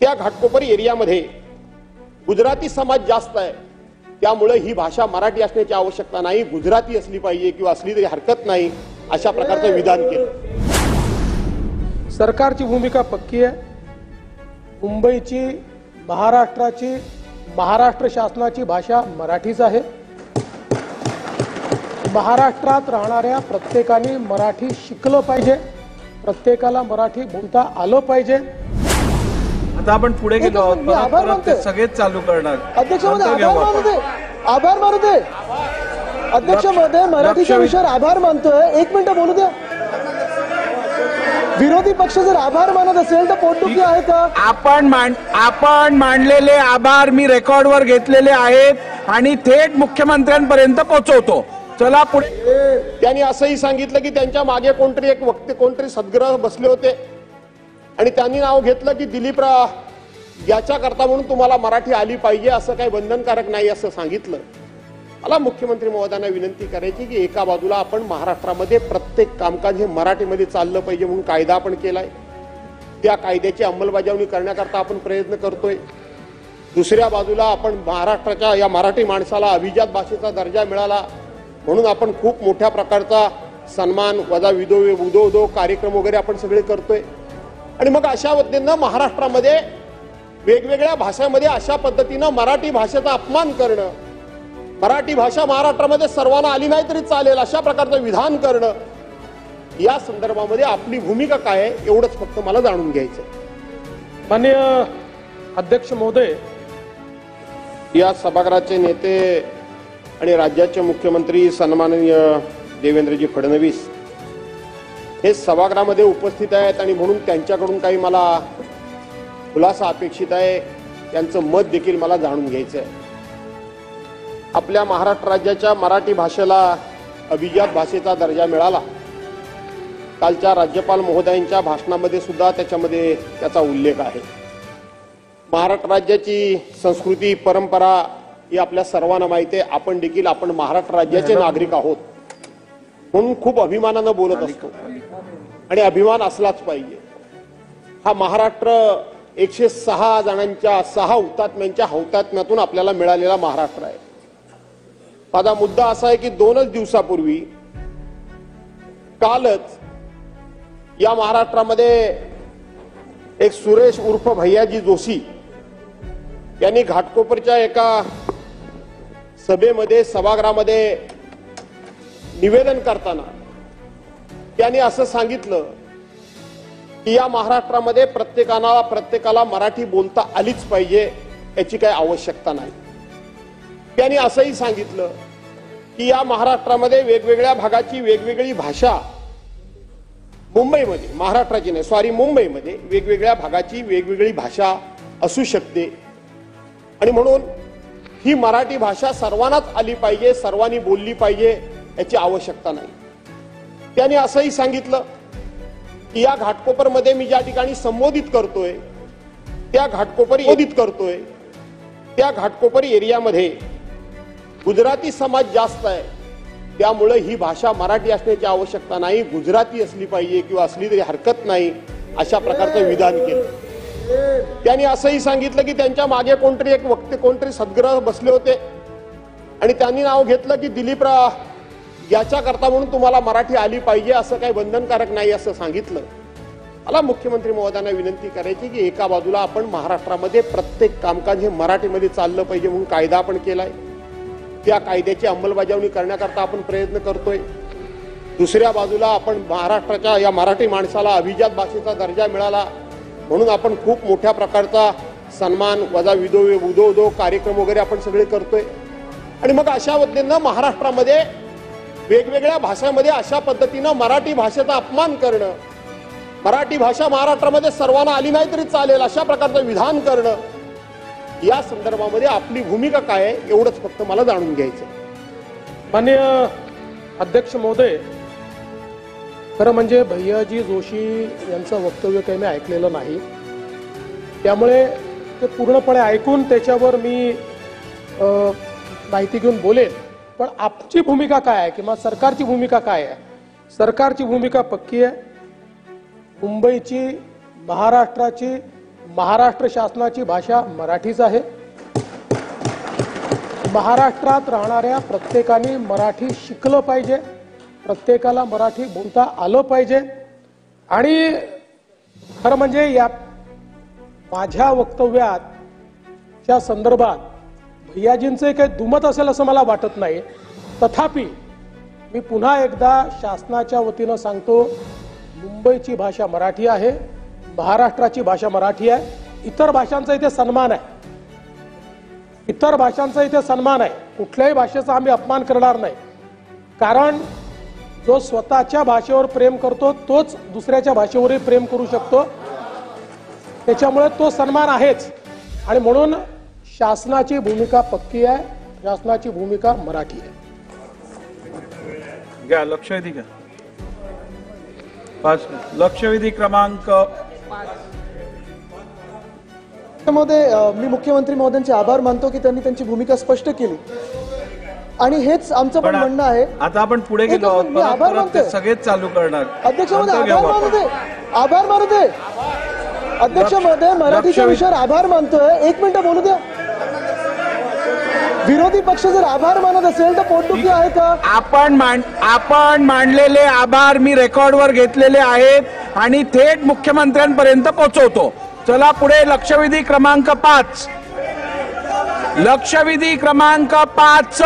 त्या घाटकोपर एरियामध्ये गुजराती समाज जास्त आहे, त्यामुळे ही भाषा मराठी असण्याची आवश्यकता नाही, गुजराती असली पाहिजे किंवा असली तरी हरकत नाही, अशा प्रकारचं विधान केलं। सरकारची भूमिका पक्की आहे। मुंबईची, महाराष्ट्राची, महाराष्ट्र शासनाची भाषा मराठीच आहे। महाराष्ट्रात राहणाऱ्या प्रत्येकाने मराठी शिकलं पाहिजे, प्रत्येकाला मराठी बोलता आलं पाहिजे। आता आपण पुढे गेलो आहोत, सगळेच चालू करणार। अध्यक्ष महोदय आभार मानते अध्यक्ष महोदय मराठीच्या विषयावर आभार मानतोय। एक मिनिट बोलू द्या। विरोधी पक्ष जर आभार मानत असेल तर पोटदुखी आहे का? आपण मांडलेले आभार मी रेकॉर्डवर घेतलेले आहेत आणि थेट मुख्यमंत्र्यांपर्यंत पोहोचवतो। चला पुढे। त्यांनी असंही सांगितलं की त्यांच्या मागे कोणतरी एक वक्ते, कोणतरी सद्ग्रह बसले होते आणि त्यांनी नाव घेतलं की दिलीपराव याच्याकरता म्हणून तुम्हाला मराठी आली पाहिजे, असं काही बंधनकारक नाही असं सांगितलं। मला मुख्यमंत्री महोदयांना विनंती करायची की एका बाजूला आपण महाराष्ट्रामध्ये प्रत्येक कामकाज हे मराठीमध्ये चाललं पाहिजे म्हणून कायदा आपण केलाय, त्या कायद्याची अंमलबजावणी करण्याकरता आपण प्रयत्न करतोय। दुसऱ्या बाजूला आपण महाराष्ट्राच्या या मराठी माणसाला अभिजात भाषेचा दर्जा मिळाला म्हणून आपण खूप मोठ्या प्रकारचा सन्मान वजा उदो कार्यक्रम वगैरे आपण सगळे करतोय। आणि मग अशा पद्धतीनं महाराष्ट्रामध्ये वेगवेगळ्या भाषांमध्ये अशा पद्धतीनं मराठी भाषेचा अपमान करणं, मराठी भाषा महाराष्ट्रामध्ये सर्वांना आली नाही तरी चालेल अशा प्रकारचं विधान करणं, या संदर्भामध्ये आपली भूमिका काय आहे एवढंच फक्त मला जाणून घ्यायचं। माननीय अध्यक्ष महोदय, या सभागृहाचे नेते आणि राज्याचे मुख्यमंत्री सन्माननीय देवेंद्रजी फडणवीस हे सभागृहामध्ये उपस्थित आहेत आणि म्हणून त्यांच्याकडून काही मला खुलासा अपेक्षित आहे, त्यांचं मत देखील मला जाणून घ्यायचं आहे। आपल्या महाराष्ट्र राज्याच्या मराठी भाषेला अभिजात भाषेचा दर्जा मिळाला, कालच्या राज्यपाल महोदयांच्या भाषणामध्ये सुद्धा त्याच्यामध्ये त्याचा उल्लेख आहे। महाराष्ट्र राज्याची संस्कृती, परंपरा ही आपल्या सर्वांना माहिती आहे, आपण देखील आपण महाराष्ट्र राज्याचे नागरिक आहोत म्हणून खूप अभिमानानं बोलत असतो आणि अभिमान असलाच पाहिजे। हा महाराष्ट्र 106 जणांच्या 6 हुतात्म्यांच्या हौतात्म्यातून आपल्याला मिळालेला महाराष्ट्र आहे। माझा मुद्दा असा आहे की 2च दिवसापूर्वी कालच या महाराष्ट्रामध्ये एक सुरेश उर्फ भैयाजी जोशी यांनी घाटकोपरच्या एका सभेमध्ये, सभागृहामध्ये निवेदन करताना त्यांनी असं सांगितलं की या महाराष्ट्रामध्ये प्रत्येकाला मराठी बोलता आलीच पाहिजे, याची काही आवश्यकता नाही। त्यांनी असंही सांगितलं की या महाराष्ट्रामध्ये वेगवेगळ्या भागाची वेगवेगळी भाषा, मुंबईमध्ये, महाराष्ट्राची नाही सॉरी मुंबईमध्ये वेगवेगळ्या भागाची वेगवेगळी भाषा असू शकते आणि म्हणून ही मराठी भाषा सर्वांनाच आली पाहिजे, सर्वांनी बोलली पाहिजे, याची आवश्यकता नाही। त्यांनी असंही सांगितलं की या घाटकोपरमध्ये मी ज्या ठिकाणी संबोधित करतोय त्या घाटकोपर एरियामध्ये गुजराती समाज जास्त आहे, त्यामुळे ही भाषा मराठी असण्याची आवश्यकता नाही, गुजराती असली पाहिजे किंवा असली तरी हरकत नाही, अशा प्रकारचं विधान केलं। त्यांनी असंही सांगितलं की त्यांच्या मागे कोणतरी एक वक्ते, कोणतरी सद्ग्रह बसले होते आणि त्यांनी नाव घेतलं की दिलीपराव याच्याकरता म्हणून तुम्हाला मराठी आली पाहिजे, असं काही बंधनकारक नाही असं सांगितलं। मला मुख्यमंत्री महोदयांना विनंती करायची की एका बाजूला आपण महाराष्ट्रामध्ये प्रत्येक कामकाज हे मराठीमध्ये चाललं पाहिजे म्हणून कायदा आपण केलाय, त्या कायद्याची अंमलबजावणी करण्याकरता आपण प्रयत्न करतोय। दुसऱ्या बाजूला आपण महाराष्ट्राच्या या मराठी माणसाला अभिजात भाषेचा दर्जा मिळाला म्हणून आपण खूप मोठ्या प्रकारचा सन्मान वजा उदो कार्यक्रम वगैरे आपण सगळे करतोय। आणि मग अशा पद्धतीनं महाराष्ट्रामध्ये वेगवेगळ्या भाषांमध्ये अशा पद्धतीनं मराठी भाषेचा अपमान करणं, मराठी भाषा महाराष्ट्रामध्ये सर्वांना आली नाही तरी चालेल अशा प्रकारचं विधान करणं, या संदर्भामध्ये आपली भूमिका काय आहे एवढंच फक्त मला जाणून घ्यायचं। माननीय अध्यक्ष महोदय, खरं म्हणजे भैयाजी जोशी यांचं वक्तव्य काही मी ऐकलेलं नाही, त्यामुळे ते पूर्णपणे ऐकून त्याच्यावर मी माहिती घेऊन बोलेन। पण आपची भूमिका काय आहे किंवा सरकारची भूमिका काय आहे? सरकारची भूमिका पक्की आहे। मुंबईची, महाराष्ट्राची, महाराष्ट्र शासनाची भाषा मराठीच आहे. महाराष्ट्रात राहणाऱ्या प्रत्येकाने मराठी शिकलं पाहिजे, प्रत्येकाला मराठी बोलता आलं पाहिजे. आणि खरं म्हणजे या माझ्या वक्तव्याच्या संदर्भात भैयाजींचे काही दुमत असेल असं मला वाटत नाही. तथापि मी पुन्हा एकदा शासनाच्या वतीनं सांगतो, मुंबईची भाषा मराठी आहे, महाराष्ट्राची भाषा मराठी आहे. इतर भाषांचा इथे सन्मान आहे, इतर भाषांचा इथे सन्मान आहे. कुठल्याही भाषेचा आम्ही अपमान करणार नाही, कारण जो स्वतःच्या भाषेवर प्रेम करतो तोच दुसऱ्याच्या भाषेवरही प्रेम करू शकतो. त्याच्यामुळे तो सन्मान आहेच. आणि म्हणून शासनाची भूमिका पक्की आहे, शासनाची भूमिका मराठी आहे. घ्या लक्षवेधी घ्या. 5 लक्षवेधी क्रमांक मध्ये मी मुख्यमंत्री महोदयांचे आभार मानतो की त्यांनी त्यांची भूमिका स्पष्ट केली. आणि हेच आमचं पण म्हणणं आहे. आता आपण पुढे गेलो आहोत, मी आभार परत ते मानतोय. सगळेच चालू करणार. अध्यक्ष महोदय नंतर घेऊ आभार आपण. मानू दे, आभार मानू दे. अध्यक्ष महोदय मराठीच्या विषयावर आभार मानतोय. 1 मिनिट बोलू द्या. विरोधी पक्ष जर आभार मानत असेल तर पोटदुखी आहे का? आपण मांडलेले आभार मी रेकॉर्डवर घेतलेले आहेत आणि थेट मुख्यमंत्र्यांपर्यंत पोहोचवतो. चला पुढे. लक्षवेधी क्रमांक 5. लक्षवेधी क्रमांक 5.